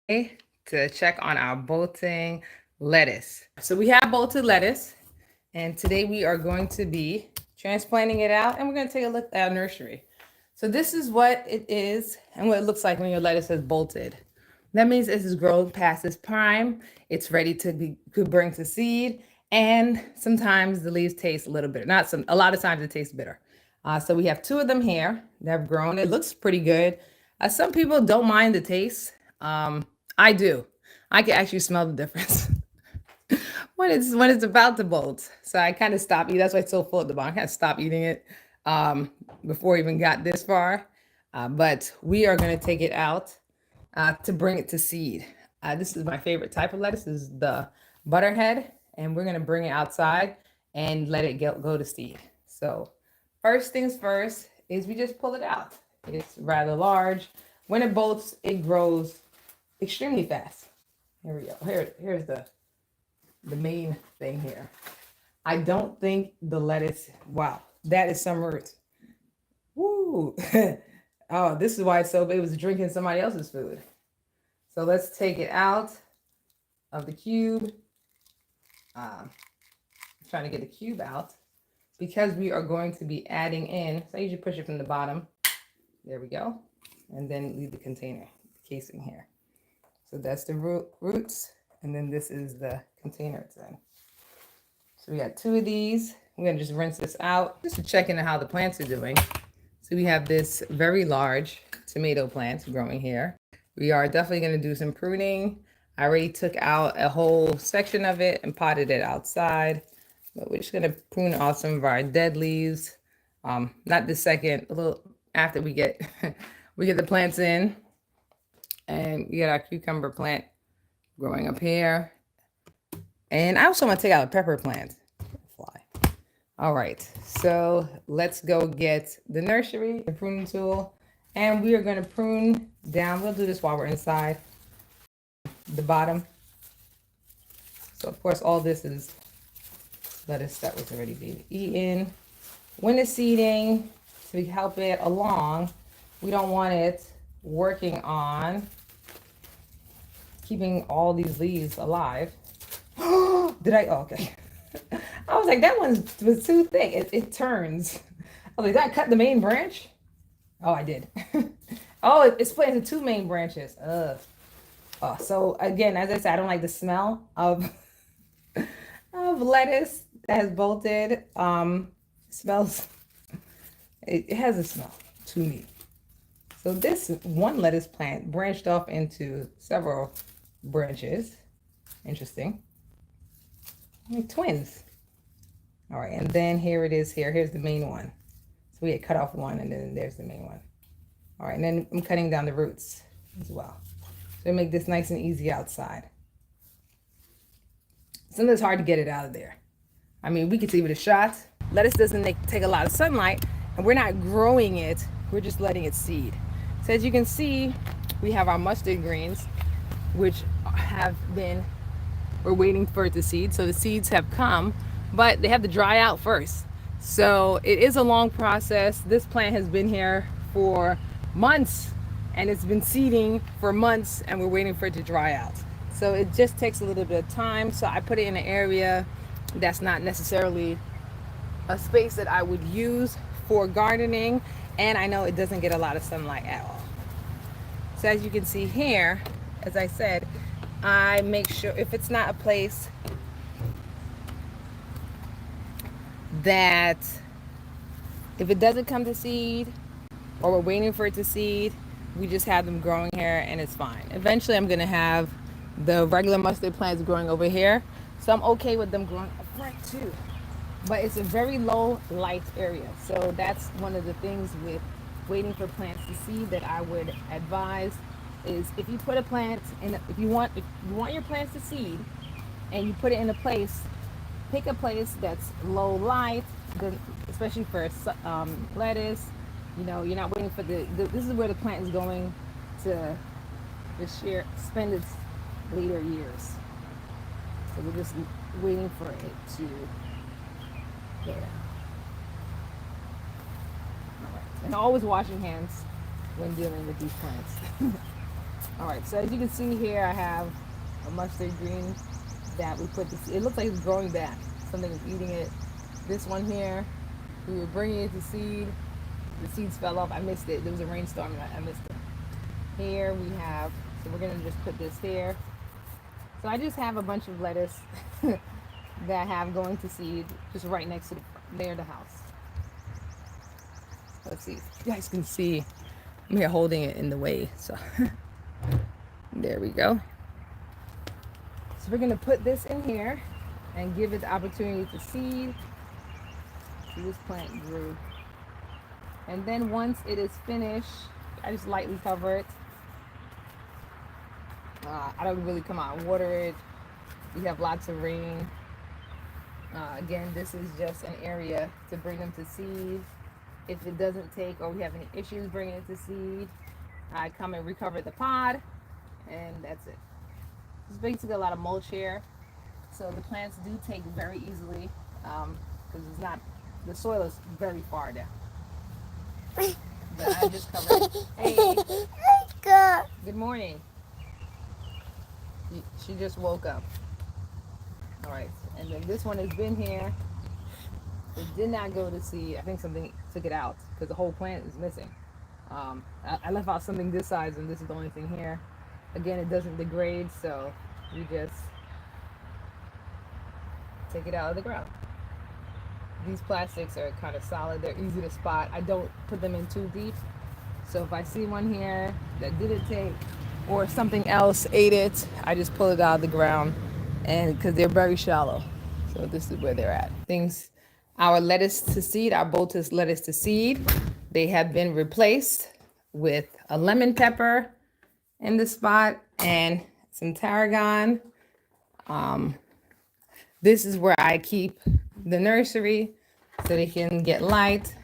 to check on our bolting lettuce. So we have bolted lettuce, and today we are going to be transplanting it out, and we're going to take a look at our nursery. So this is what it is and what it looks like when your lettuce is bolted. That means this is grown past its prime. It's ready to be could bring to seed, and sometimes the leaves taste a little bitter. Not some, a lot of times it tastes bitter. So we have two of them here that have grown. It looks pretty good. Some people don't mind the taste. I do. I can actually smell the difference when it's about to bolt. So I kind of stopped eating. That's why it's so full at the bottom. I kind of stopped eating it before I even got this far. But we are going to take it out to bring it to seed. This is my favorite type of lettuce. This is the butterhead, and we're going to bring it outside and let it go to seed. So first things first is we just pull it out. It's rather large. When it bolts, it grows extremely fast. Here we go. Here's the main thing here. I don't think the lettuce, wow, that is some roots. Woo. Oh, this is why it's so big. It was drinking somebody else's food. So let's take it out of the cube. Trying to get the cube out because we are going to be adding in. So I usually push it from the bottom. There we go. And then leave the container, the casing here. So that's the roots. And then this is the container it's in. So we got two of these. We're going to just rinse this out just to check into how the plants are doing. So we have this very large tomato plant growing here. We are definitely going to do some pruning. I already took out a whole section of it and potted it outside. But we're just going to prune off some of our dead leaves. Not this second, a little after we get we get the plants in. And we got our cucumber plant growing up here. And I also want to take out a pepper plant. Fly. All right, so let's go get the nursery, the pruning tool, and we are going to prune down. We'll do this while we're inside the bottom. So of course, all this is lettuce that was already being eaten. When it's seeding, to help it along, we don't want it working on keeping all these leaves alive. Did I? Oh, okay. I was like, that one was too thick. It turns. I was like, did I cut the main branch? Oh, I did. Oh, it's split into two main branches. Ugh. Oh, so again, as I said, I don't like the smell of lettuce that has bolted. Smells. It has a smell to me. So this one lettuce plant branched off into several branches. Interesting. Like twins. All right, and then here it is here. Here's the main one. So we had cut off one, and then there's the main one. All right, and then I'm cutting down the roots as well. So make this nice and easy outside. Sometimes it's hard to get it out of there. I mean, we could give it a shot. Lettuce doesn't take a lot of sunlight, and we're not growing it. We're just letting it seed. So as you can see, we have our mustard greens, which we're waiting for it to seed. So the seeds have come, but they have to dry out first. So it is a long process. This plant has been here for months, and it's been seeding for months, and we're waiting for it to dry out. So it just takes a little bit of time. So I put it in an area that's not necessarily a space that I would use for gardening, and I know it doesn't get a lot of sunlight at all. So as you can see here, as I said, I make sure if it's not a place that if it doesn't come to seed or we're waiting for it to seed, we just have them growing here and it's fine. Eventually I'm gonna have the regular mustard plants growing over here, so I'm okay with them growing up front too. But it's a very low light area, so that's one of the things with waiting for plants to seed that I would advise is if you put a plant in, if you want your plants to seed and you put it in a place, pick a place that's low light, especially for lettuce. You know, you're not waiting for this is where the plant is going to spend its later years. So we're just waiting for it to get out. All right. And always washing hands when dealing with these plants. All right, so as you can see here, I have a mustard green that we put this. It looks like it's growing back. Something is eating it. This one here, we were bringing it to seed. The seeds fell off. I missed it. There was a rainstorm and I missed it. Here we have, so we're gonna just put this here. So I just have a bunch of lettuce that I have going to seed just right next to the house. Let's see. You guys can see I'm here holding it in the way. So there we go. So we're gonna put this in here and give it the opportunity to seed. See, this plant grew. And then once it is finished, I just lightly cover it. I don't really come out and water it. We have lots of rain. Again, this is just an area to bring them to seed. If it doesn't take, or we have any issues bringing it to seed, I come and recover the pod, and that's it. It's basically a lot of mulch here, so the plants do take very easily because it's not, the soil is very far down. But I just cover it. Hey, good morning. She just woke up. All right, and then this one has been here. It did not go to seed. I think something took it out because the whole plant is missing. I left out something this size, and this is the only thing here. Again, it doesn't degrade, so we just take it out of the ground. These plastics are kind of solid. They're easy to spot. I don't put them in too deep. So if I see one here that didn't take, or something else ate it, I just pull it out of the ground, and because they're very shallow. So this is where they're at. Our lettuce to seed, our bolted lettuce to seed, they have been replaced with a lemon pepper in the spot and some tarragon. This is where I keep the nursery so they can get light.